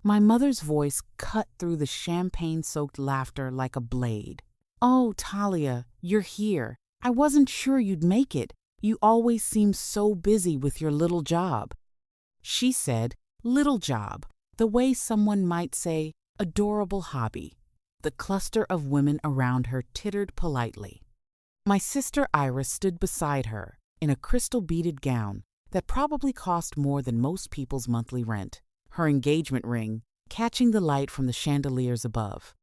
My mother's voice cut through the champagne-soaked laughter like a blade. "Oh, Talia, you're here. I wasn't sure you'd make it. You always seem so busy with your little job." She said, "Little job," the way someone might say, "adorable hobby." The cluster of women around her tittered politely. My sister Iris stood beside her in a crystal-beaded gown that probably cost more than most people's monthly rent, her engagement ring catching the light from the chandeliers above.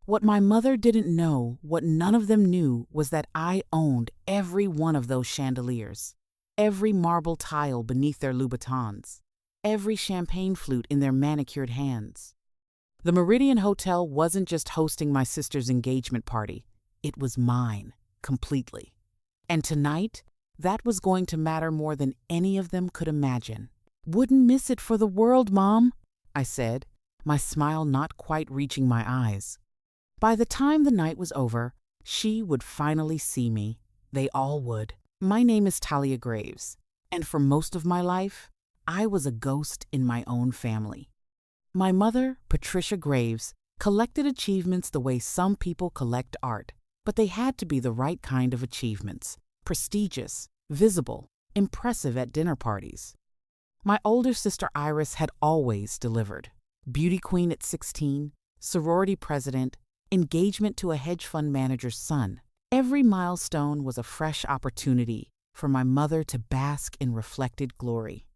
What my mother didn't know, what none of them knew, was that I owned every one of those chandeliers, every marble tile beneath their Louboutins, every champagne flute in their manicured hands. The Meridian Hotel wasn't just hosting my sister's engagement party, it was mine, completely. And tonight, that was going to matter more than any of them could imagine. "Wouldn't miss it for the world, Mom," I said, my smile not quite reaching my eyes. By the time the night was over, she would finally see me. They all would. My name is Talia Graves, and for most of my life, I was a ghost in my own family. My mother, Patricia Graves, collected achievements the way some people collect art, but they had to be the right kind of achievements: prestigious, visible, impressive at dinner parties. My older sister Iris had always delivered. Beauty queen at 16, sorority president, engagement to a hedge fund manager's son. Every milestone was a fresh opportunity for my mother to bask in reflected glory.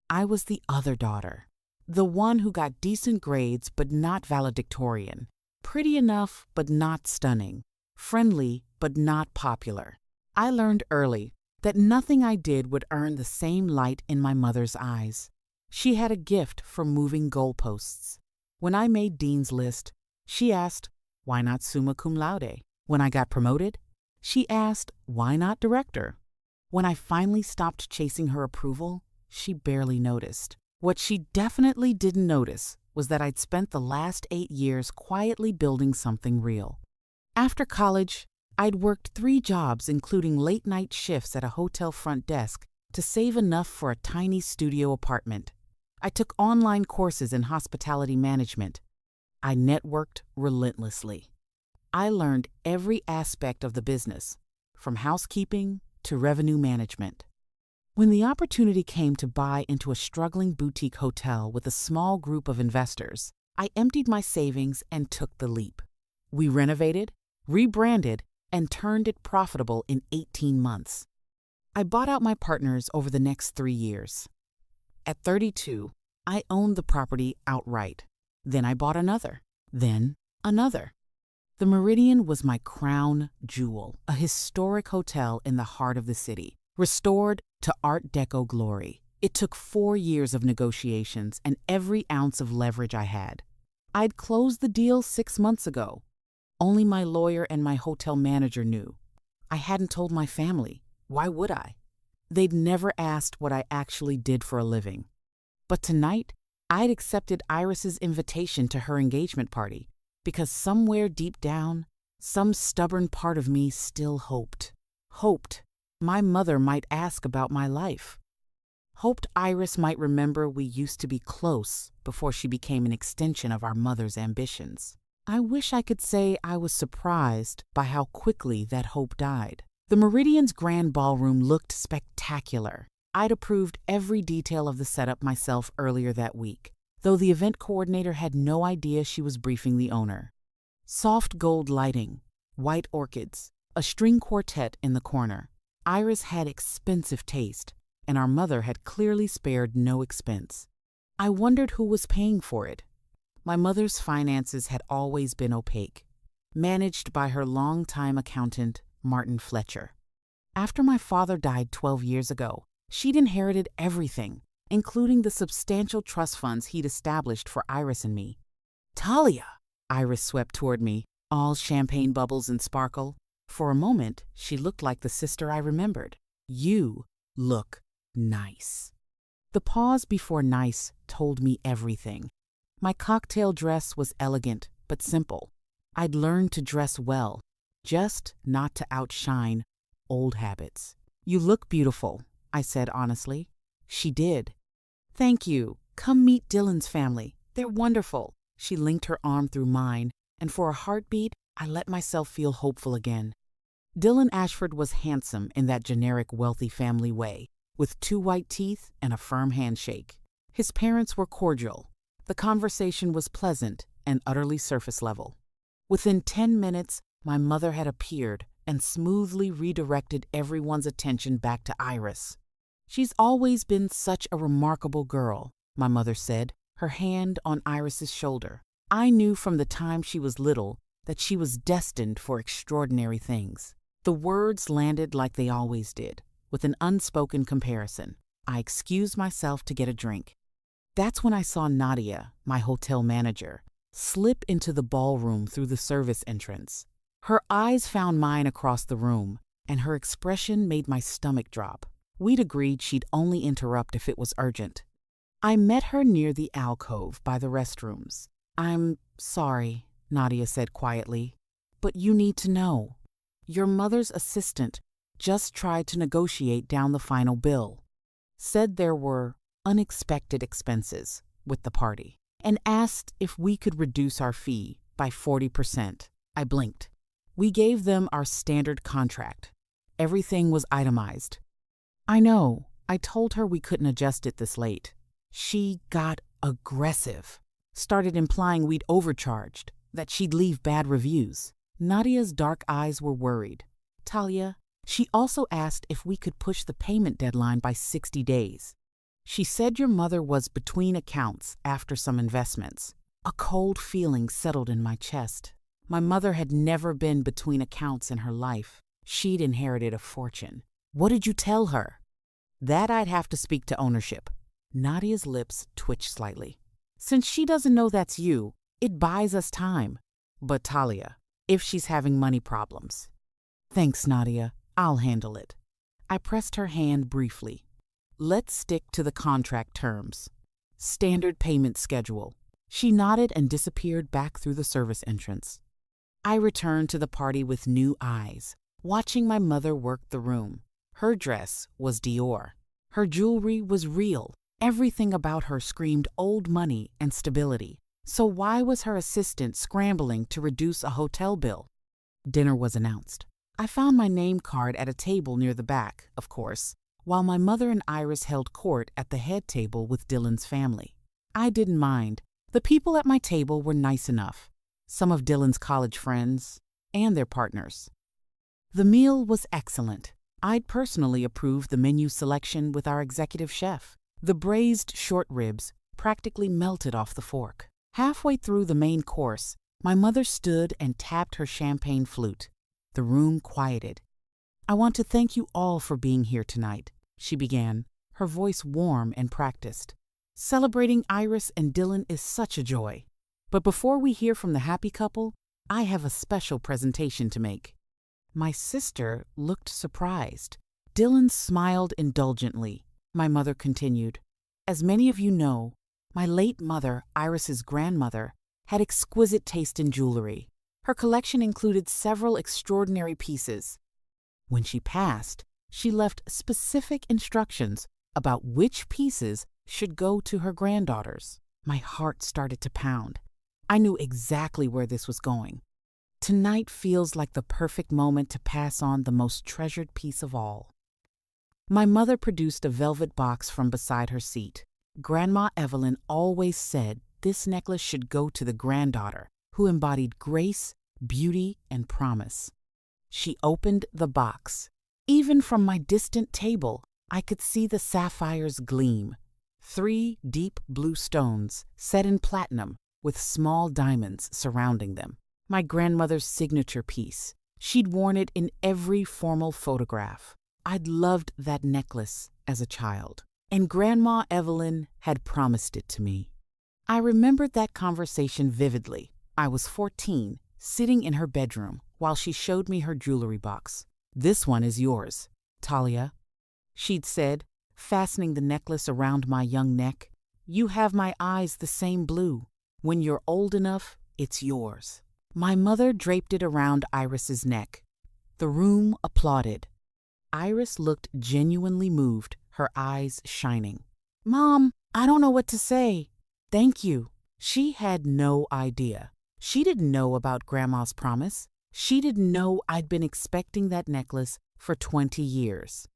I was the other daughter, the one who got decent grades but not valedictorian, pretty enough but not stunning, friendly but not popular. I learned early that nothing I did would earn the same light in my mother's eyes. She had a gift for moving goalposts. When I made Dean's List, she asked, "Why not summa cum laude?" When I got promoted, she asked, "Why not director?" When I finally stopped chasing her approval, she barely noticed. What she definitely didn't notice was that I'd spent the last 8 years quietly building something real. After college, I'd worked 3 jobs, including late-night shifts at a hotel front desk, to save enough for a tiny studio apartment. I took online courses in hospitality management. I networked relentlessly. I learned every aspect of the business, from housekeeping to revenue management. When the opportunity came to buy into a struggling boutique hotel with a small group of investors, I emptied my savings and took the leap. We renovated, rebranded, and turned it profitable in 18 months. I bought out my partners over the next 3 years. At 32, I owned the property outright. Then I bought another. Then another. The Meridian was my crown jewel, a historic hotel in the heart of the city, restored to Art Deco glory. It took 4 years of negotiations and every ounce of leverage I had. I'd closed the deal 6 months ago. Only my lawyer and my hotel manager knew. I hadn't told my family. Why would I? They'd never asked what I actually did for a living. But tonight, I'd accepted Iris's invitation to her engagement party because somewhere deep down, some stubborn part of me still hoped. Hoped my mother might ask about my life. Hoped Iris might remember we used to be close before she became an extension of our mother's ambitions. I wish I could say I was surprised by how quickly that hope died. The Meridian's grand ballroom looked spectacular. I'd approved every detail of the setup myself earlier that week, though the event coordinator had no idea she was briefing the owner. Soft gold lighting, white orchids, a string quartet in the corner. Iris had expensive taste, and our mother had clearly spared no expense. I wondered who was paying for it. My mother's finances had always been opaque, managed by her longtime accountant, Martin Fletcher. After my father died 12 years ago, she'd inherited everything, including the substantial trust funds he'd established for Iris and me. "Talia!" Iris swept toward me, all champagne bubbles and sparkle. For a moment, she looked like the sister I remembered. "You look nice." The pause before nice told me everything. My cocktail dress was elegant but simple. I'd learned to dress well, just not to outshine old habits. "You look beautiful," I said honestly. She did. "Thank you. Come meet Dylan's family. They're wonderful. She linked her arm through mine, and for a heartbeat, I let myself feel hopeful again. Dylan Ashford was handsome in that generic wealthy family way, with 2 white teeth and a firm handshake. His parents were cordial. The conversation was pleasant and utterly surface level. Within 10 minutes, my mother had appeared and smoothly redirected everyone's attention back to Iris. "She's always been such a remarkable girl," my mother said, her hand on Iris's shoulder. "I knew from the time she was little that she was destined for extraordinary things." The words landed like they always did, with an unspoken comparison. I excused myself to get a drink. That's when I saw Nadia, my hotel manager, slip into the ballroom through the service entrance. Her eyes found mine across the room, and her expression made my stomach drop. We'd agreed she'd only interrupt if it was urgent. I met her near the alcove by the restrooms. "I'm sorry," Nadia said quietly, "but you need to know. Your mother's assistant just tried to negotiate down the final bill, said there were unexpected expenses with the party, and asked if we could reduce our fee by 40%. I blinked. We gave them our standard contract. Everything was itemized. "I know. I told her we couldn't adjust it this late." She got aggressive, started implying we'd overcharged, that she'd leave bad reviews. Nadia's dark eyes were worried. "Talia, she also asked if we could push the payment deadline by 60 days. She said your mother was between accounts after some investments." A cold feeling settled in my chest. My mother had never been between accounts in her life. She'd inherited a fortune. "What did you tell her?" "That I'd have to speak to ownership." Nadia's lips twitched slightly. "Since she doesn't know that's you, it buys us time. But Talia, if she's having money problems." "Thanks, Nadia. I'll handle it." I pressed her hand briefly. "Let's stick to the contract terms. Standard payment schedule." She nodded and disappeared back through the service entrance. I returned to the party with new eyes, watching my mother work the room. Her dress was Dior. Her jewelry was real. Everything about her screamed old money and stability. So why was her assistant scrambling to reduce a hotel bill? Dinner was announced. I found my name card at a table near the back, of course, while my mother and Iris held court at the head table with Dylan's family. I didn't mind. The people at my table were nice enough. Some of Dylan's college friends and their partners. The meal was excellent. I'd personally approved the menu selection with our executive chef. The braised short ribs practically melted off the fork. Halfway through the main course, my mother stood and tapped her champagne flute. The room quieted. "I want to thank you all for being here tonight," she began, her voice warm and practiced. "Celebrating Iris and Dylan is such a joy. But before we hear from the happy couple, I have a special presentation to make." My sister looked surprised. Dylan smiled indulgently. My mother continued, "As many of you know, my late mother, Iris's grandmother, had exquisite taste in jewelry. Her collection included several extraordinary pieces. When she passed, she left specific instructions about which pieces should go to her granddaughters." My heart started to pound. I knew exactly where this was going. Tonight feels like the perfect moment to pass on the most treasured piece of all. My mother produced a velvet box from beside her seat. Grandma Evelyn always said this necklace should go to the granddaughter, who embodied grace, beauty, and promise. She opened the box. Even from my distant table, I could see the sapphires gleam. 3 deep blue stones set in platinum with small diamonds surrounding them. My grandmother's signature piece. She'd worn it in every formal photograph. I'd loved that necklace as a child, and Grandma Evelyn had promised it to me. I remembered that conversation vividly. I was 14, sitting in her bedroom while she showed me her jewelry box. "This one is yours, Talia," she'd said, fastening the necklace around my young neck. "You have my eyes the same blue. When you're old enough, it's yours." My mother draped it around Iris's neck. The room applauded. Iris looked genuinely moved, her eyes shining. "Mom, I don't know what to say." "Thank you," She had no idea. She didn't know about Grandma's promise. She didn't know I'd been expecting that necklace for 20 years.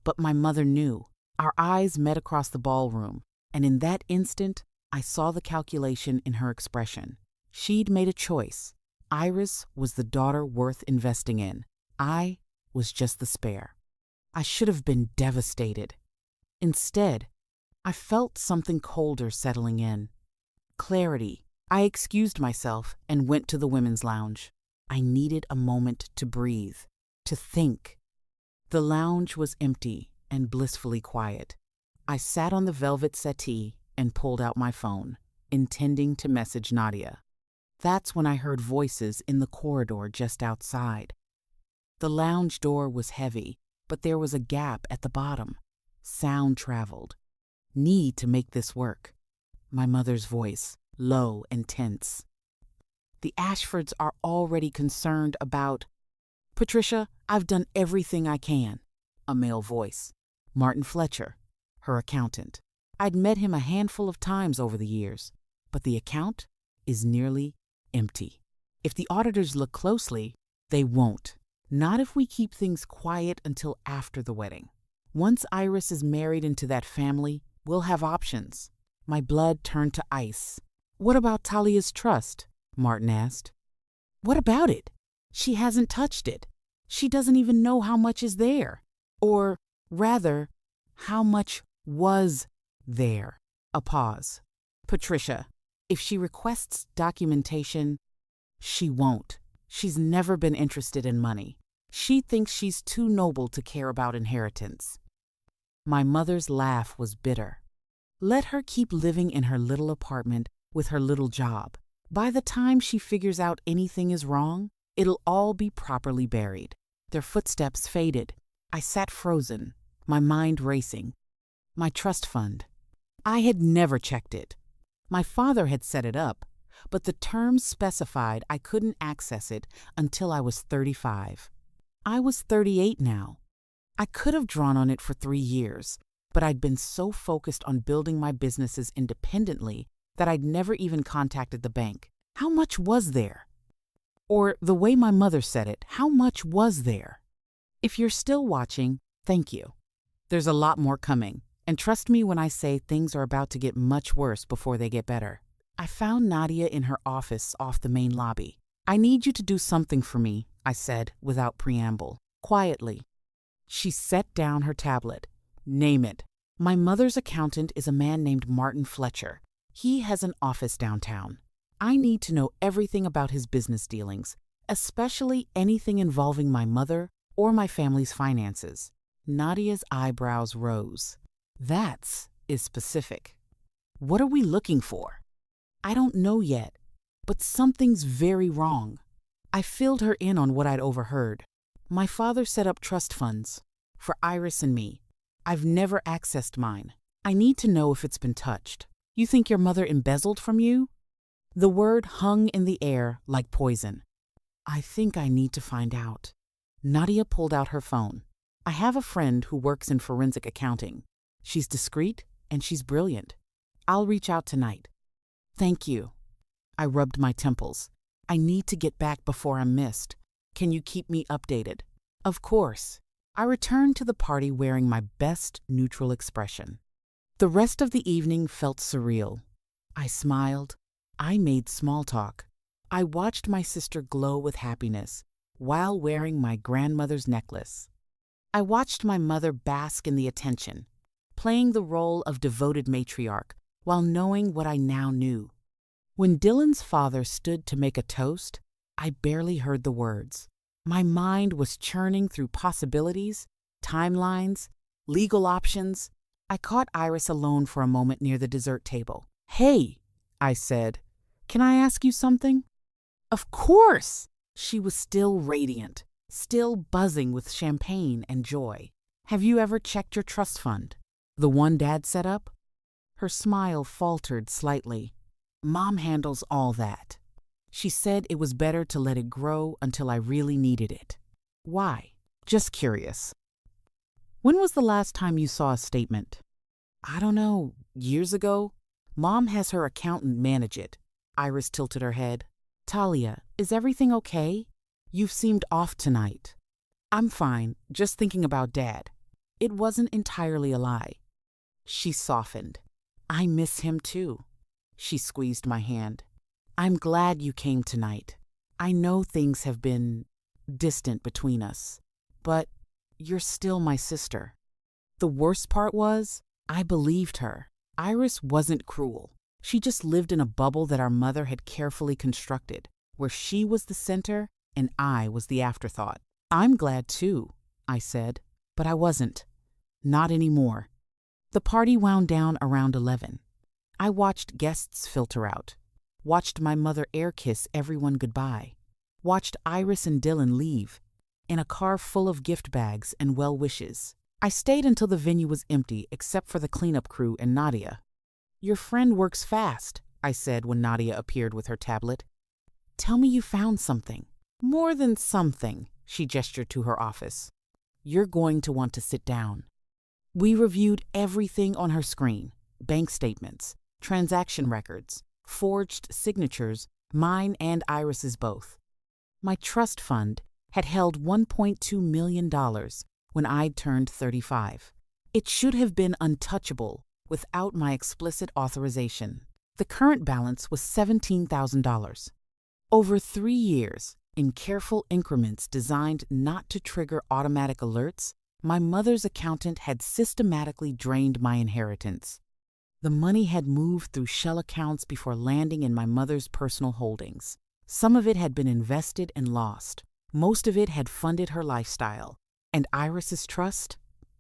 But my mother knew. Our eyes met across the ballroom, and in that instant, I saw the calculation in her expression. She'd made a choice. Iris was the daughter worth investing in. I was just the spare. I should have been devastated. Instead, I felt something colder settling in. Clarity. I excused myself and went to the women's lounge. I needed a moment to breathe, to think. The lounge was empty and blissfully quiet. I sat on the velvet settee and pulled out my phone, intending to message Nadia. That's when I heard voices in the corridor just outside. The lounge door was heavy, but there was a gap at the bottom. Sound traveled. Need to make this work. My mother's voice, low and tense. The Ashfords are already concerned about... Patricia, I've done everything I can. A male voice. Martin Fletcher, her accountant. I'd met him a handful of times over the years, but the account is nearly empty. If the auditors look closely, they won't. Not if we keep things quiet until after the wedding. Once Iris is married into that family, we'll have options. My blood turned to ice. What about Talia's trust? Martin asked. What about it? She hasn't touched it. She doesn't even know how much is there. Or, rather, how much was there. A pause. Patricia, if she requests documentation, she won't. She's never been interested in money. She thinks she's too noble to care about inheritance. My mother's laugh was bitter. Let her keep living in her little apartment with her little job. By the time she figures out anything is wrong, it'll all be properly buried. Their footsteps faded. I sat frozen, my mind racing. My trust fund. I had never checked it. My father had set it up, but the terms specified I couldn't access it until I was 35. I was 38 now. I could have drawn on it for 3 years, but I'd been so focused on building my businesses independently that I'd never even contacted the bank. How much was there? Or the way my mother said it, how much was there? If you're still watching, thank you. There's a lot more coming, and trust me when I say things are about to get much worse before they get better. I found Nadia in her office off the main lobby. I need you to do something for me, I said without preamble, quietly. She set down her tablet. Name it. My mother's accountant is a man named Martin Fletcher. He has an office downtown. I need to know everything about his business dealings, especially anything involving my mother or my family's finances. Nadia's eyebrows rose. That is specific. What are we looking for? I don't know yet, but something's very wrong. I filled her in on what I'd overheard. My father set up trust funds for Iris and me. I've never accessed mine. I need to know if it's been touched. You think your mother embezzled from you? The word hung in the air like poison. I think I need to find out. Nadia pulled out her phone. I have a friend who works in forensic accounting. She's discreet and she's brilliant. I'll reach out tonight. Thank you. I rubbed my temples. I need to get back before I'm missed. Can you keep me updated? Of course. I returned to the party wearing my best neutral expression. The rest of the evening felt surreal. I smiled. I made small talk. I watched my sister glow with happiness while wearing my grandmother's necklace. I watched my mother bask in the attention, playing the role of devoted matriarch while knowing what I now knew. When Dylan's father stood to make a toast, I barely heard the words. My mind was churning through possibilities, timelines, legal options. I caught Iris alone for a moment near the dessert table. Hey, I said, can I ask you something? Of course! She was still radiant, still buzzing with champagne and joy. Have you ever checked your trust fund? The one Dad set up? Her smile faltered slightly. Mom handles all that. She said it was better to let it grow until I really needed it. Why? Just curious. When was the last time you saw a statement? I don't know, years ago? Mom has her accountant manage it. Iris tilted her head. Talia, is everything okay? You've seemed off tonight. I'm fine, just thinking about Dad. It wasn't entirely a lie. She softened. I miss him too. She squeezed my hand. I'm glad you came tonight. I know things have been distant between us, but you're still my sister. The worst part was, I believed her. Iris wasn't cruel. She just lived in a bubble that our mother had carefully constructed, where she was the center and I was the afterthought. I'm glad too, I said, but I wasn't. Not anymore. The party wound down around 11. I watched guests filter out, watched my mother air kiss everyone goodbye, watched Iris and Dylan leave in a car full of gift bags and well wishes. I stayed until the venue was empty except for the cleanup crew and Nadia. Your friend works fast, I said when Nadia appeared with her tablet. Tell me you found something. More than something, she gestured to her office. You're going to want to sit down. We reviewed everything on her screen: bank statements, transaction records, forged signatures, mine and Iris's both. My trust fund had held $1.2 million when I'd turned 35. It should have been untouchable without my explicit authorization. The current balance was $17,000. Over 3 years, in careful increments designed not to trigger automatic alerts, my mother's accountant had systematically drained my inheritance. The money had moved through shell accounts before landing in my mother's personal holdings. Some of it had been invested and lost. Most of it had funded her lifestyle. And Iris's trust?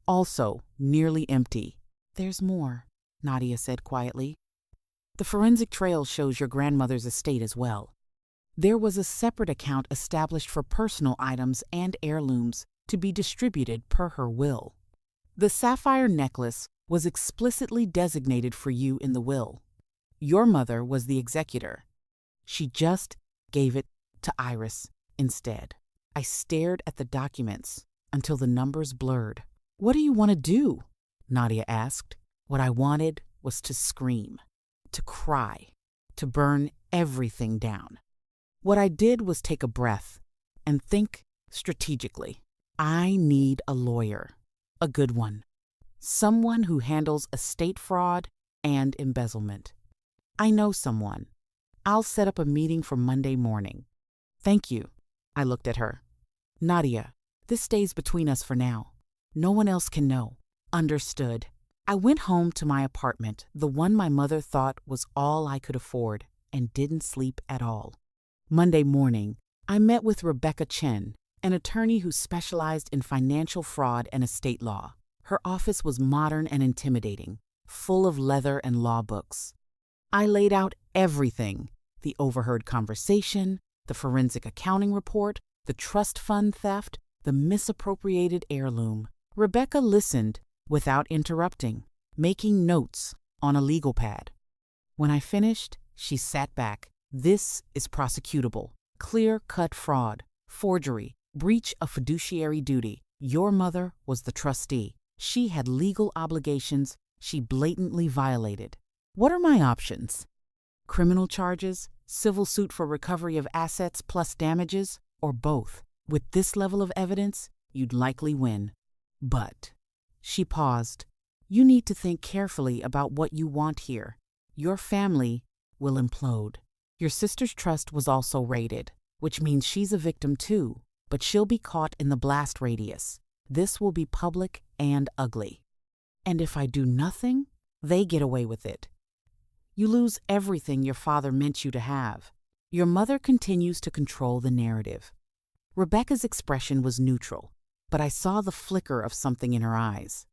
Also nearly empty. There's more, Nadia said quietly. The forensic trail shows your grandmother's estate as well. There was a separate account established for personal items and heirlooms to be distributed per her will. The sapphire necklace was explicitly designated for you in the will. Your mother was the executor. She just gave it to Iris instead. I stared at the documents until the numbers blurred. What do you want to do? Nadia asked. What I wanted was to scream, to cry, to burn everything down. What I did was take a breath and think strategically. I need a lawyer, a good one, someone who handles estate fraud and embezzlement. I know someone. I'll set up a meeting for Monday morning. Thank you. I looked at her. Nadia, this stays between us for now. No one else can know. Understood. I went home to my apartment, the one my mother thought was all I could afford, and didn't sleep at all. Monday morning, I met with Rebecca Chen, an attorney who specialized in financial fraud and estate law. Her office was modern and intimidating, full of leather and law books. I laid out everything: the overheard conversation, the forensic accounting report, the trust fund theft, the misappropriated heirloom. Rebecca listened without interrupting, making notes on a legal pad. When I finished, she sat back. This is prosecutable. Clear-cut fraud, forgery, breach of fiduciary duty. Your mother was the trustee. She had legal obligations she blatantly violated. What are my options? Criminal charges, civil suit for recovery of assets plus damages, or both? With this level of evidence, you'd likely win. But, she paused, you need to think carefully about what you want here. Your family will implode. Your sister's trust was also raided, which means she's a victim too, but she'll be caught in the blast radius. This will be public and ugly. And if I do nothing, they get away with it. You lose everything your father meant you to have. Your mother continues to control the narrative. Rebecca's expression was neutral, but I saw the flicker of something in her eyes.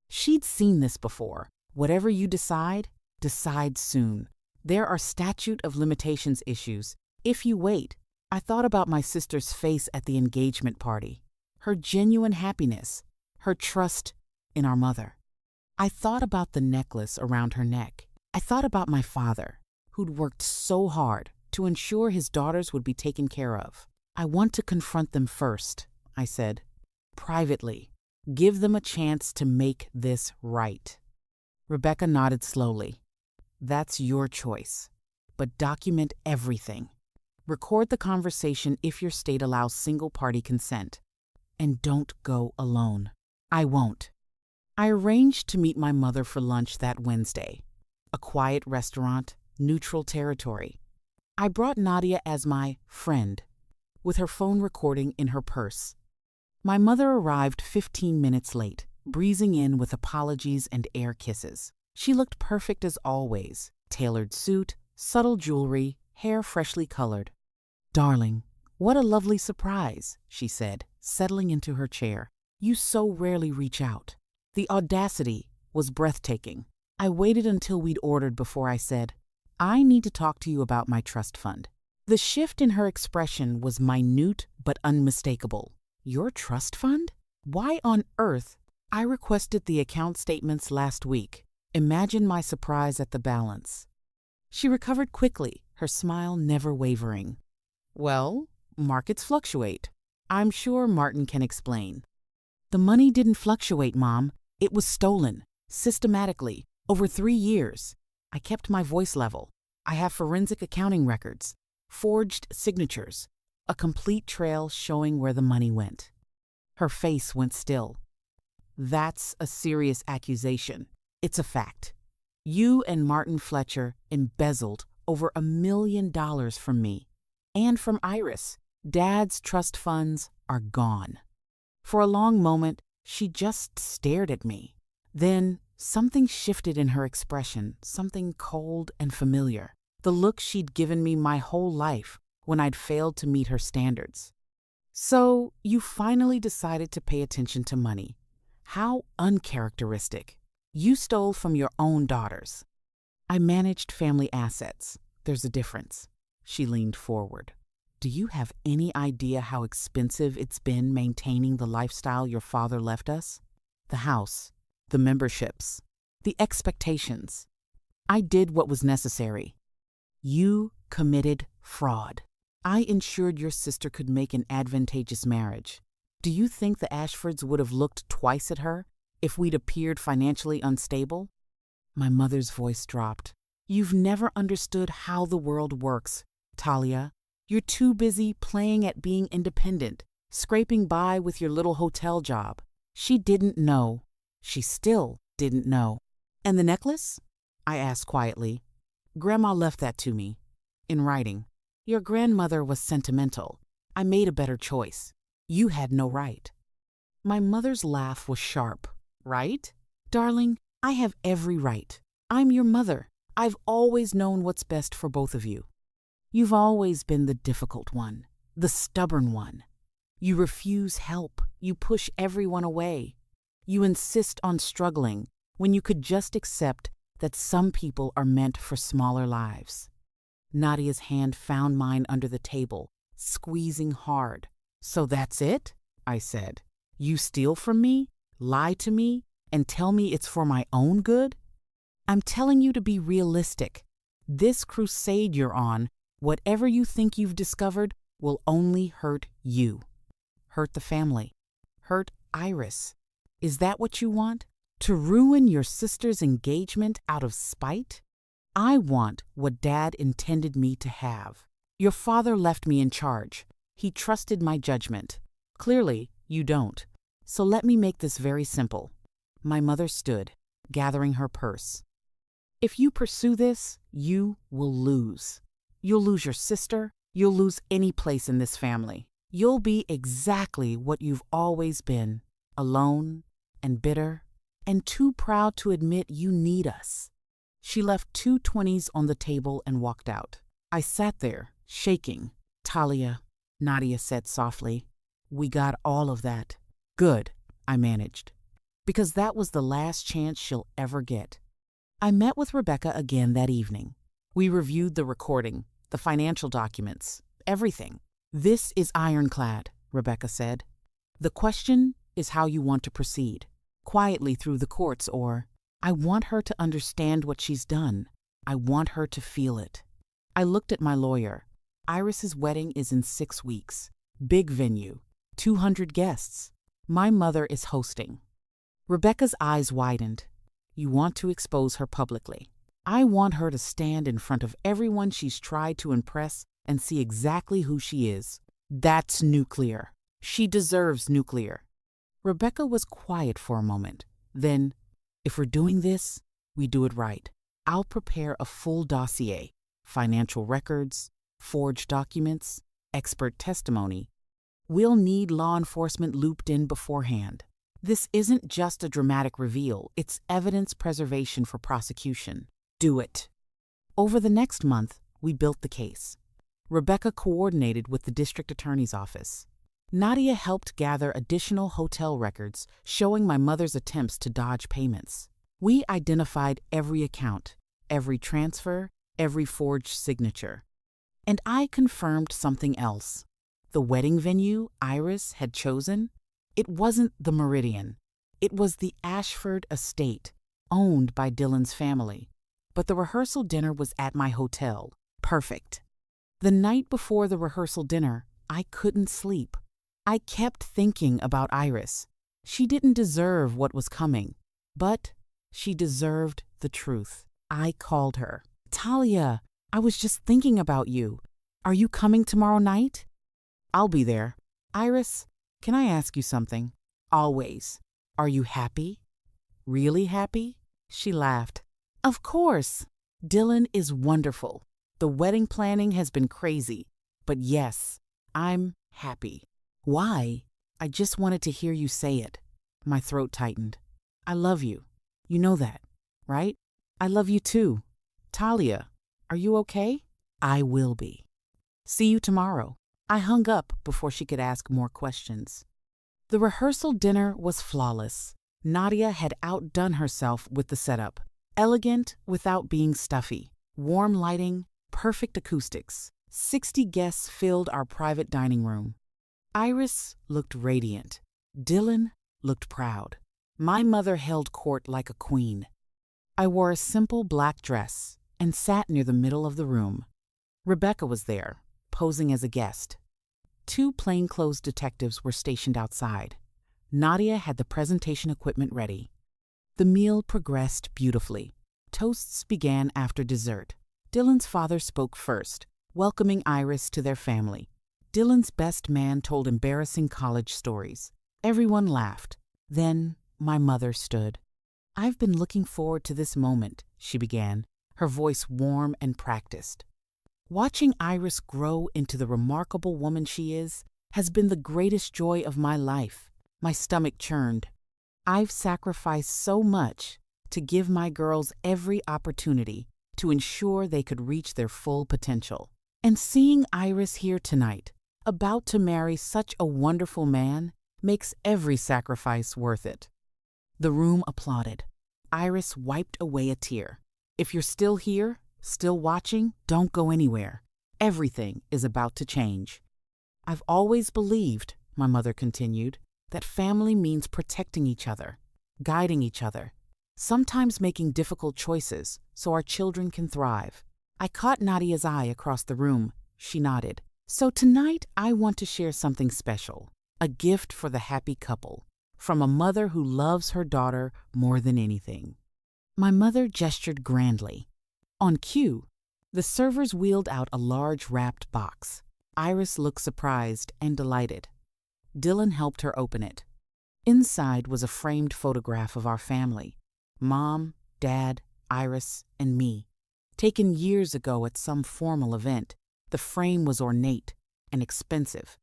She'd seen this before. Whatever you decide, decide soon. There are statute of limitations issues. If you wait, I thought about my sister's face at the engagement party, her genuine happiness, her trust in our mother. I thought about the necklace around her neck. I thought about my father, who'd worked so hard to ensure his daughters would be taken care of. I want to confront them first, I said, privately. Give them a chance to make this right. Rebecca nodded slowly. That's your choice. But document everything. Record the conversation if your state allows single-party consent. And don't go alone. I won't. I arranged to meet my mother for lunch that Wednesday. A quiet restaurant, neutral territory. I brought Nadia as my friend, with her phone recording in her purse. My mother arrived 15 minutes late, breezing in with apologies and air kisses. She looked perfect as always. Tailored suit, subtle jewelry, hair freshly colored. "Darling, what a lovely surprise," she said, settling into her chair. "You so rarely reach out." The audacity was breathtaking. I waited until we'd ordered before I said, "I need to talk to you about my trust fund." The shift in her expression was minute but unmistakable. "Your trust fund? Why on earth?" "I requested the account statements last week. Imagine my surprise at the balance." She recovered quickly, her smile never wavering. "Well, markets fluctuate. I'm sure Martin can explain." "The money didn't fluctuate, Mom. It was stolen, systematically, over 3 years. I kept my voice level. I have forensic accounting records, forged signatures, a complete trail showing where the money went." Her face went still. "That's a serious accusation. It's a fact. You and Martin Fletcher embezzled over $1 million from me and from Iris. Dad's trust funds are gone." For a long moment, she just stared at me. Then something shifted in her expression, something cold and familiar. The look she'd given me my whole life when I'd failed to meet her standards. "So you finally decided to pay attention to money. How uncharacteristic. You stole from your own daughters." "I managed family assets. There's a difference." She leaned forward. "Do you have any idea how expensive it's been maintaining the lifestyle your father left us? The house, the memberships, the expectations. I did what was necessary. You committed fraud. I ensured your sister could make an advantageous marriage. Do you think the Ashfords would have looked twice at her if we'd appeared financially unstable?" My mother's voice dropped. "You've never understood how the world works, Talia. You're too busy playing at being independent, scraping by with your little hotel job." She didn't know. She still didn't know. "And the necklace?" I asked quietly. "Grandma left that to me, in writing. Your grandmother was sentimental. I made a better choice. You had no right." My mother's laugh was sharp. "Right? Darling, I have every right. I'm your mother. I've always known what's best for both of you. You've always been the difficult one, the stubborn one. You refuse help. You push everyone away. You insist on struggling when you could just accept that some people are meant for smaller lives." Nadia's hand found mine under the table, squeezing hard. "So that's it?" I said. "You steal from me, lie to me, and tell me it's for my own good?" "I'm telling you to be realistic. This crusade you're on, whatever you think you've discovered, will only hurt you. Hurt the family. Hurt Iris. Is that what you want? To ruin your sister's engagement out of spite? I want what Dad intended me to have. Your father left me in charge. He trusted my judgment. Clearly, you don't. So let me make this very simple." My mother stood, gathering her purse. "If you pursue this, you will lose. You'll lose your sister. You'll lose any place in this family. You'll be exactly what you've always been, alone and bitter and too proud to admit you need us." She left 2 20s on the table and walked out. I sat there, shaking. "Talia," Nadia said softly, "we got all of that." "Good," I managed, because that was the last chance she'll ever get. I met with Rebecca again that evening. We reviewed the recording, the financial documents, everything. "This is ironclad," Rebecca said. "The question is how you want to proceed, quietly through the courts or—" I want her to understand what she's done. I want her to feel it. I looked at my lawyer. Iris's wedding is in 6 weeks. Big venue, 200 guests. My mother is hosting. Rebecca's eyes widened. "You want to expose her publicly." I want her to stand in front of everyone she's tried to impress and see exactly who she is. That's nuclear. She deserves nuclear. Rebecca was quiet for a moment. Then, if we're doing this, we do it right. I'll prepare a full dossier, financial records, forged documents, expert testimony. We'll need law enforcement looped in beforehand. This isn't just a dramatic reveal, it's evidence preservation for prosecution. Do it. Over the next month, we built the case. Rebecca coordinated with the district attorney's office. Nadia helped gather additional hotel records showing my mother's attempts to dodge payments. We identified every account, every transfer, every forged signature. And I confirmed something else. The wedding venue Iris had chosen, it wasn't the Meridian. It was the Ashford estate, owned by Dylan's family. But the rehearsal dinner was at my hotel. Perfect. The night before the rehearsal dinner, I couldn't sleep. I kept thinking about Iris. She didn't deserve what was coming, but she deserved the truth. I called her. Talia, I was just thinking about you. Are you coming tomorrow night? I'll be there. Iris, can I ask you something? Always. Are you happy? Really happy? She laughed. Of course. Dylan is wonderful. The wedding planning has been crazy. But yes, I'm happy. Why? I just wanted to hear you say it. My throat tightened. I love you. You know that, right? I love you too. Talia, are you okay? I will be. See you tomorrow. I hung up before she could ask more questions. The rehearsal dinner was flawless. Nadia had outdone herself with the setup. Elegant without being stuffy. Warm lighting, perfect acoustics. 60 guests filled our private dining room. Iris looked radiant. Dylan looked proud. My mother held court like a queen. I wore a simple black dress and sat near the middle of the room. Rebecca was there, posing as a guest. 2 plainclothes detectives were stationed outside. Nadia had the presentation equipment ready. The meal progressed beautifully. Toasts began after dessert. Dylan's father spoke first, welcoming Iris to their family. Dylan's best man told embarrassing college stories. Everyone laughed. Then my mother stood. I've been looking forward to this moment, she began, her voice warm and practiced. Watching Iris grow into the remarkable woman she is has been the greatest joy of my life. My stomach churned. I've sacrificed so much to give my girls every opportunity to ensure they could reach their full potential. And seeing Iris here tonight, about to marry such a wonderful man, makes every sacrifice worth it. The room applauded. Iris wiped away a tear. If you're still here, still watching, don't go anywhere. Everything is about to change. I've always believed, my mother continued, that family means protecting each other, guiding each other, sometimes making difficult choices so our children can thrive. I caught Nadia's eye across the room. She nodded. So tonight I want to share something special, a gift for the happy couple, from a mother who loves her daughter more than anything. My mother gestured grandly. On cue, the servers wheeled out a large wrapped box. Iris looked surprised and delighted. Dylan helped her open it. Inside was a framed photograph of our family, Mom, Dad, Iris, and me. Taken years ago at some formal event, the frame was ornate and expensive.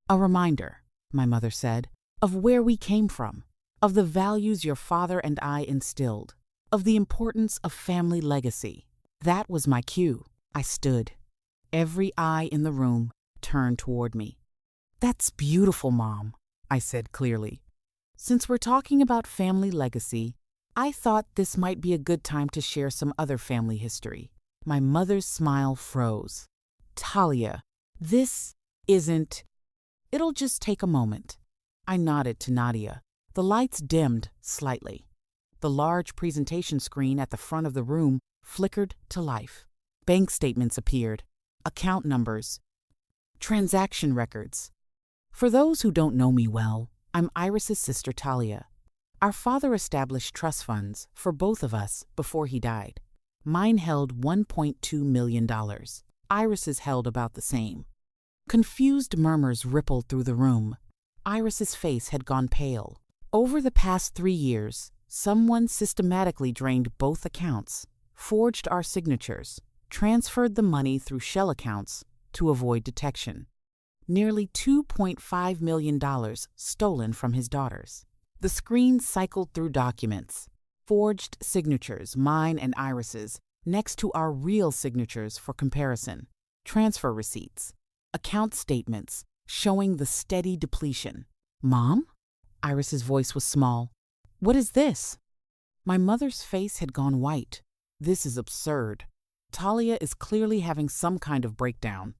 A reminder, my mother said, of where we came from, of the values your father and I instilled, of the importance of family legacy. That was my cue. I stood. Every eye in the room turned toward me. That's beautiful, Mom, I said clearly. Since we're talking about family legacy, I thought this might be a good time to share some other family history. My mother's smile froze. Talia, this isn't... It'll just take a moment. I nodded to Nadia. The lights dimmed slightly. The large presentation screen at the front of the room flickered to life. Bank statements appeared, account numbers, transaction records. For those who don't know me well, I'm Iris's sister Talia. Our father established trust funds for both of us before he died. Mine held $1.2 million. Iris's held about the same. Confused murmurs rippled through the room. Iris's face had gone pale. Over the past 3 years, someone systematically drained both accounts, forged our signatures, transferred the money through shell accounts to avoid detection. Nearly $2.5 million stolen from his daughters. The screen cycled through documents, forged signatures, mine and Iris's, next to our real signatures for comparison, transfer receipts, account statements showing the steady depletion. Mom? Iris's voice was small. What is this? My mother's face had gone white. This is absurd. Talia is clearly having some kind of breakdown.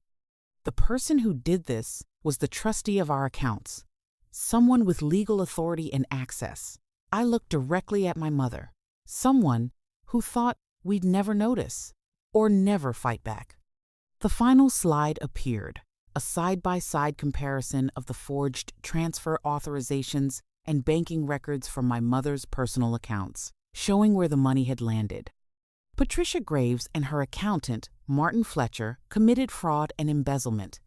The person who did this was the trustee of our accounts, someone with legal authority and access. I looked directly at my mother, someone who thought we'd never notice or never fight back. The final slide appeared, a side-by-side comparison of the forged transfer authorizations and banking records from my mother's personal accounts, showing where the money had landed. Patricia Graves and her accountant, Martin Fletcher, committed fraud and embezzlement.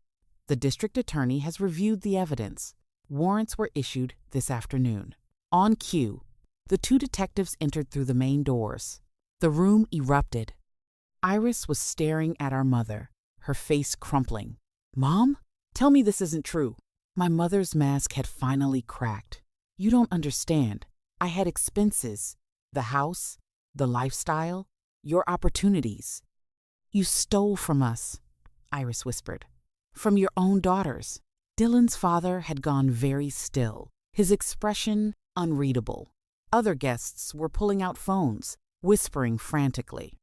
The district attorney has reviewed the evidence. Warrants were issued this afternoon. On cue, the 2 detectives entered through the main doors. The room erupted. Iris was staring at our mother, her face crumpling. Mom, tell me this isn't true. My mother's mask had finally cracked. You don't understand. I had expenses. The house, the lifestyle, your opportunities. You stole from us, Iris whispered. From your own daughters. Dylan's father had gone very still, his expression unreadable. Other guests were pulling out phones, whispering frantically.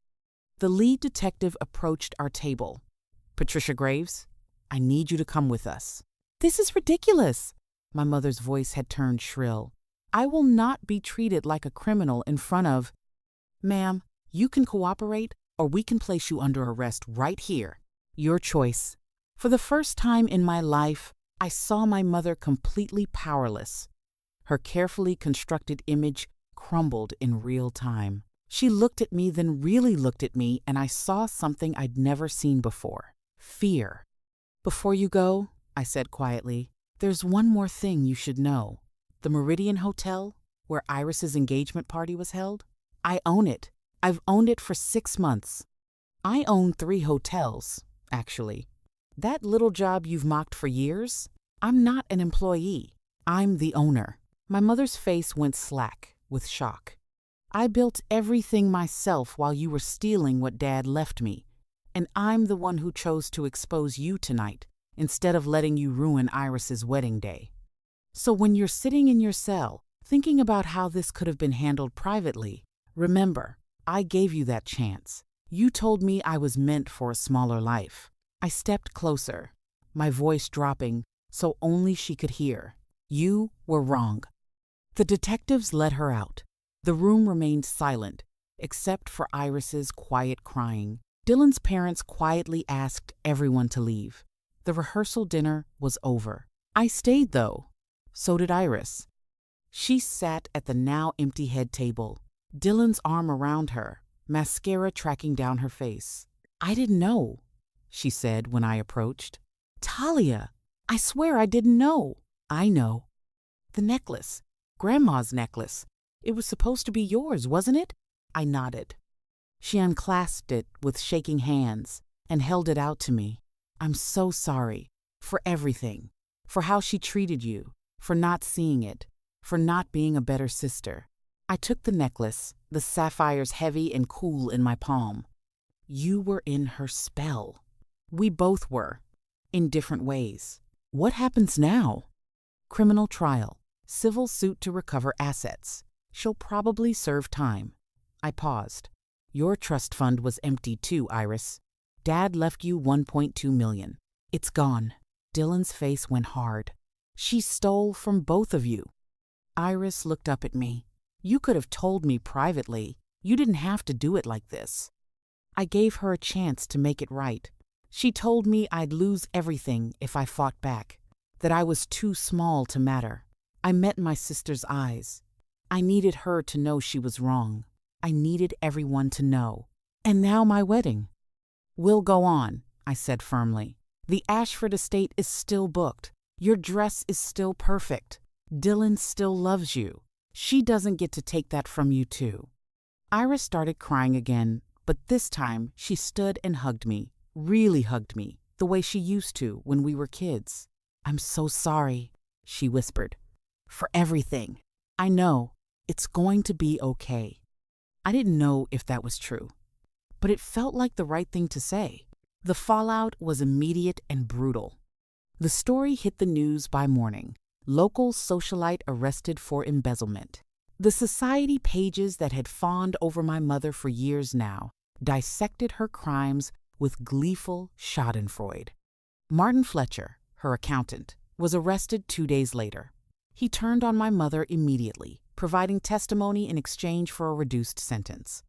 The lead detective approached our table. Patricia Graves, I need you to come with us. This is ridiculous. My mother's voice had turned shrill. I will not be treated like a criminal in front of... Ma'am, you can cooperate or we can place you under arrest right here. Your choice. For the first time in my life, I saw my mother completely powerless. Her carefully constructed image crumbled in real time. She looked at me, then really looked at me, and I saw something I'd never seen before. Fear. Before you go, I said quietly, there's one more thing you should know. The Meridian Hotel, where Iris's engagement party was held, I own it. I've owned it for 6 months. I own 3 hotels, actually. That little job you've mocked for years, I'm not an employee. I'm the owner. My mother's face went slack with shock. I built everything myself while you were stealing what Dad left me, and I'm the one who chose to expose you tonight instead of letting you ruin Iris's wedding day. So when you're sitting in your cell, thinking about how this could have been handled privately, remember, I gave you that chance. You told me I was meant for a smaller life. I stepped closer, my voice dropping so only she could hear. You were wrong. The detectives let her out. The room remained silent, except for Iris's quiet crying. Dylan's parents quietly asked everyone to leave. The rehearsal dinner was over. I stayed, though. So did Iris. She sat at the now empty head table, Dylan's arm around her, mascara tracking down her face. I didn't know, she said when I approached. Talia, I swear I didn't know. I know. The necklace. Grandma's necklace. It was supposed to be yours, wasn't it? I nodded. She unclasped it with shaking hands and held it out to me. I'm so sorry. For everything. For how she treated you. For not seeing it. For not being a better sister. I took the necklace, the sapphires heavy and cool in my palm. You were in her spell. We both were. In different ways. What happens now? Criminal trial. Civil suit to recover assets. She'll probably serve time. I paused. Your trust fund was empty too, Iris. Dad left you $1.2 million. It's gone. Dylan's face went hard. She stole from both of you. Iris looked up at me. You could have told me privately. You didn't have to do it like this. I gave her a chance to make it right. She told me I'd lose everything if I fought back, that I was too small to matter. I met my sister's eyes. I needed her to know she was wrong. I needed everyone to know. And now my wedding. We'll go on, I said firmly. The Ashford estate is still booked. Your dress is still perfect. Dylan still loves you. She doesn't get to take that from you too. Iris started crying again, but this time she stood and hugged me, really hugged me, the way she used to when we were kids. I'm so sorry, she whispered, for everything. I know, it's going to be okay. I didn't know if that was true, but it felt like the right thing to say. The fallout was immediate and brutal. The story hit the news by morning. Local socialite arrested for embezzlement. The society pages that had fawned over my mother for years now dissected her crimes with gleeful schadenfreude. Martin Fletcher, her accountant, was arrested 2 days later. He turned on my mother immediately, providing testimony in exchange for a reduced sentence.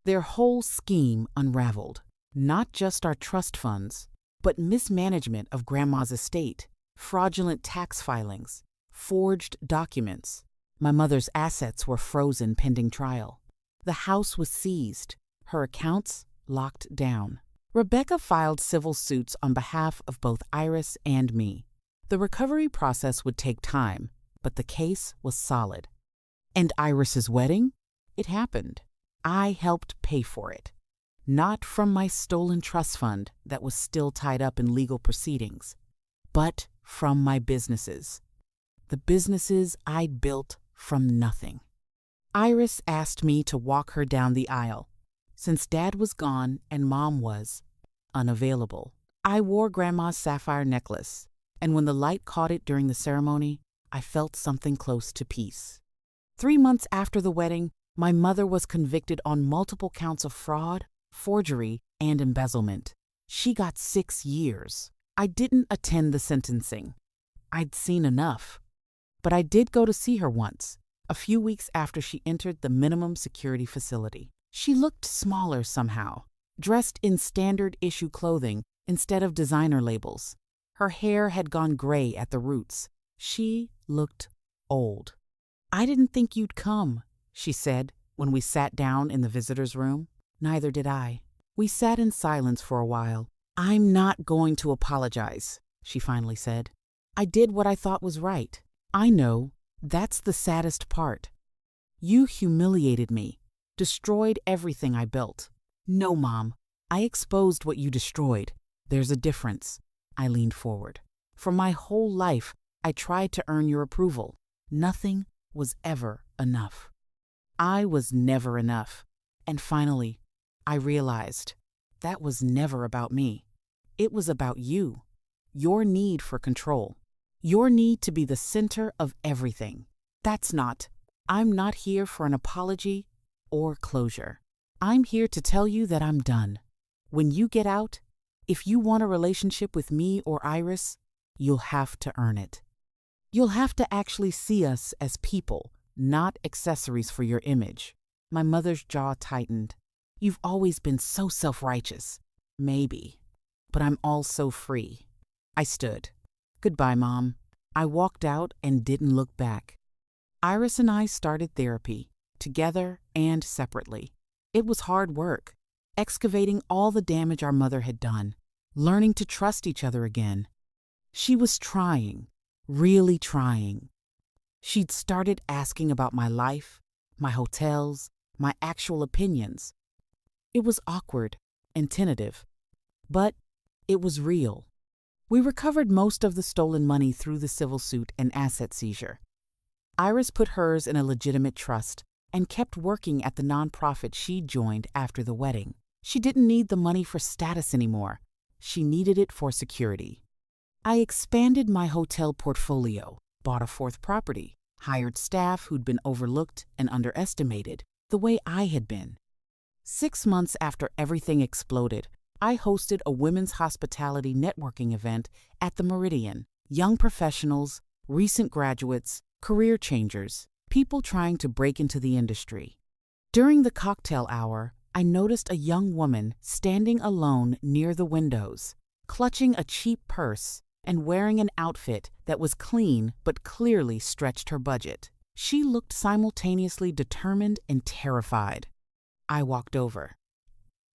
Their whole scheme unraveled. Not just our trust funds, but mismanagement of Grandma's estate, fraudulent tax filings, forged documents. My mother's assets were frozen pending trial. The house was seized, her accounts locked down. Rebecca filed civil suits on behalf of both Iris and me. The recovery process would take time, but the case was solid. And Iris's wedding? It happened. I helped pay for it. Not from my stolen trust fund that was still tied up in legal proceedings, but from my businesses. The businesses I'd built from nothing. Iris asked me to walk her down the aisle. Since Dad was gone and Mom was unavailable, I wore Grandma's sapphire necklace, and when the light caught it during the ceremony, I felt something close to peace. 3 months after the wedding, my mother was convicted on multiple counts of fraud, forgery, and embezzlement. She got 6 years. I didn't attend the sentencing. I'd seen enough. But I did go to see her once, a few weeks after she entered the minimum security facility. She looked smaller somehow, dressed in standard issue clothing instead of designer labels. Her hair had gone gray at the roots. She looked old. I didn't think you'd come, she said when we sat down in the visitor's room. Neither did I. We sat in silence for a while. I'm not going to apologize, she finally said. I did what I thought was right. I know, that's the saddest part. You humiliated me, destroyed everything I built. No, Mom, I exposed what you destroyed. There's a difference. I leaned forward. For my whole life, I tried to earn your approval. Nothing was ever enough. I was never enough. And finally, I realized that was never about me. It was about you, your need for control, your need to be the center of everything. I'm not here for an apology or closure. I'm here to tell you that I'm done. When you get out, if you want a relationship with me or Iris, you'll have to earn it. You'll have to actually see us as people, not accessories for your image. My mother's jaw tightened. You've always been so self-righteous. Maybe. But I'm also free. I stood. Goodbye, Mom. I walked out and didn't look back. Iris and I started therapy, together and separately. It was hard work, excavating all the damage our mother had done, learning to trust each other again. She was trying, really trying. She'd started asking about my life, my hotels, my actual opinions. It was awkward and tentative, but it was real. We recovered most of the stolen money through the civil suit and asset seizure. Iris put hers in a legitimate trust and kept working at the nonprofit she'd joined after the wedding. She didn't need the money for status anymore. She needed it for security. I expanded my hotel portfolio, bought a 4th property, hired staff who'd been overlooked and underestimated, the way I had been. 6 months after everything exploded, I hosted a women's hospitality networking event at the Meridian. Young professionals, recent graduates, career changers, people trying to break into the industry. During the cocktail hour, I noticed a young woman standing alone near the windows, clutching a cheap purse and wearing an outfit that was clean but clearly stretched her budget. She looked simultaneously determined and terrified. I walked over.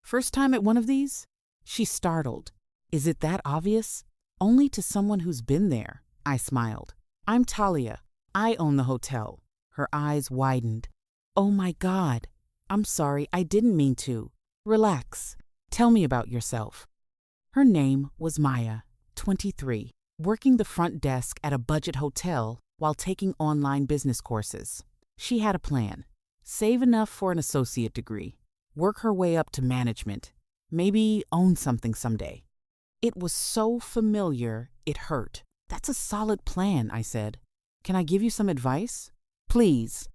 First time at one of these? She startled. Is it that obvious? Only to someone who's been there, I smiled. I'm Talia. I own the hotel. Her eyes widened. Oh my God. I'm sorry, I didn't mean to. Relax. Tell me about yourself. Her name was Maya, 23, working the front desk at a budget hotel while taking online business courses. She had a plan. Save enough for an associate degree. Work her way up to management. Maybe own something someday. It was so familiar, it hurt. That's a solid plan, I said. Can I give you some advice? Please.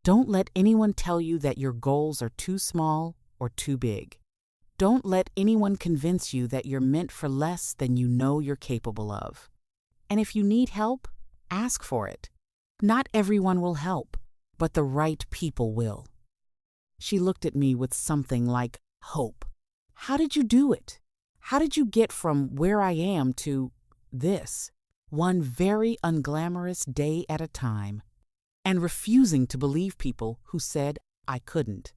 Don't let anyone tell you that your goals are too small or too big. Don't let anyone convince you that you're meant for less than you know you're capable of. And if you need help, ask for it. Not everyone will help, but the right people will. She looked at me with something like hope. How did you do it? How did you get from where I am to this? One very unglamorous day at a time, and refusing to believe people who said I couldn't.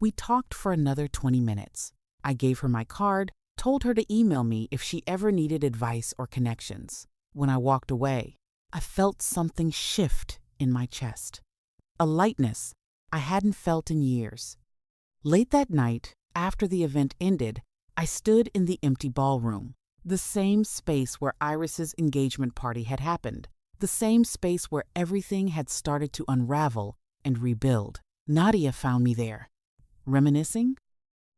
We talked for another 20 minutes. I gave her my card, told her to email me if she ever needed advice or connections. When I walked away, I felt something shift in my chest. A lightness I hadn't felt in years. Late that night, after the event ended, I stood in the empty ballroom, the same space where Iris's engagement party had happened, the same space where everything had started to unravel and rebuild. Nadia found me there. Reminiscing?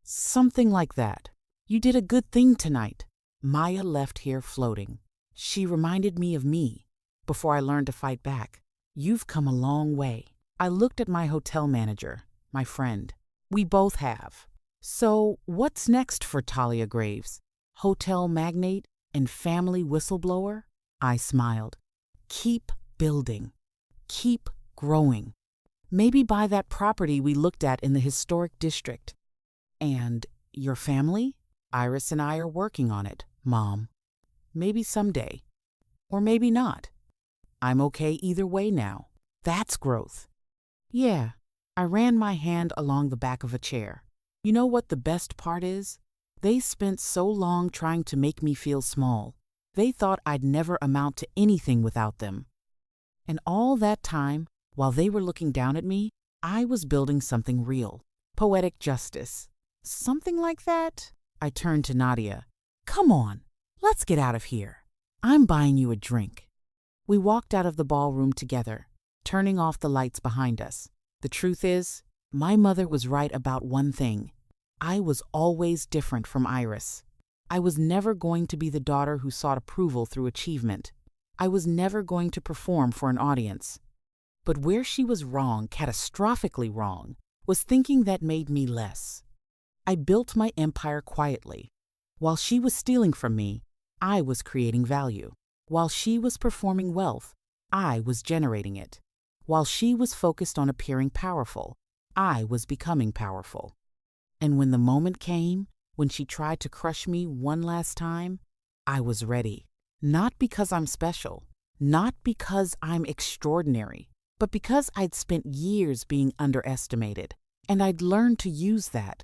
Something like that. You did a good thing tonight. Maya left here floating. She reminded me of me before I learned to fight back. You've come a long way. I looked at my hotel manager, my friend. We both have. So what's next for Talia Graves? Hotel magnate and family whistleblower? I smiled. Keep building. Keep growing. Maybe buy that property we looked at in the historic district. And your family? Iris and I are working on it, Mom. Maybe someday. Or maybe not. I'm okay either way now. That's growth. Yeah, I ran my hand along the back of a chair. You know what the best part is? They spent so long trying to make me feel small. They thought I'd never amount to anything without them. And all that time, while they were looking down at me, I was building something real. Poetic justice. Something like that? I turned to Nadia. Come on, let's get out of here. I'm buying you a drink. We walked out of the ballroom together, turning off the lights behind us. The truth is, my mother was right about one thing. I was always different from Iris. I was never going to be the daughter who sought approval through achievement. I was never going to perform for an audience. But where she was wrong, catastrophically wrong, was thinking that made me less. I built my empire quietly. While she was stealing from me, I was creating value. While she was performing wealth, I was generating it. While she was focused on appearing powerful, I was becoming powerful. And when the moment came, when she tried to crush me one last time, I was ready. Not because I'm special, not because I'm extraordinary, but because I'd spent years being underestimated, and I'd learned to use that.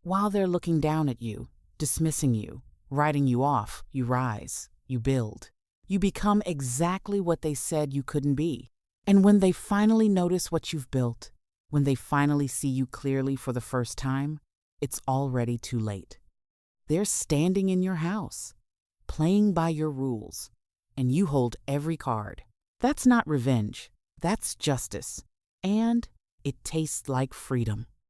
While they're looking down at you, dismissing you, writing you off, you rise, you build. You become exactly what they said you couldn't be. And when they finally notice what you've built, when they finally see you clearly for the first time, it's already too late. They're standing in your house, playing by your rules, and you hold every card. That's not revenge. That's justice. And it tastes like freedom.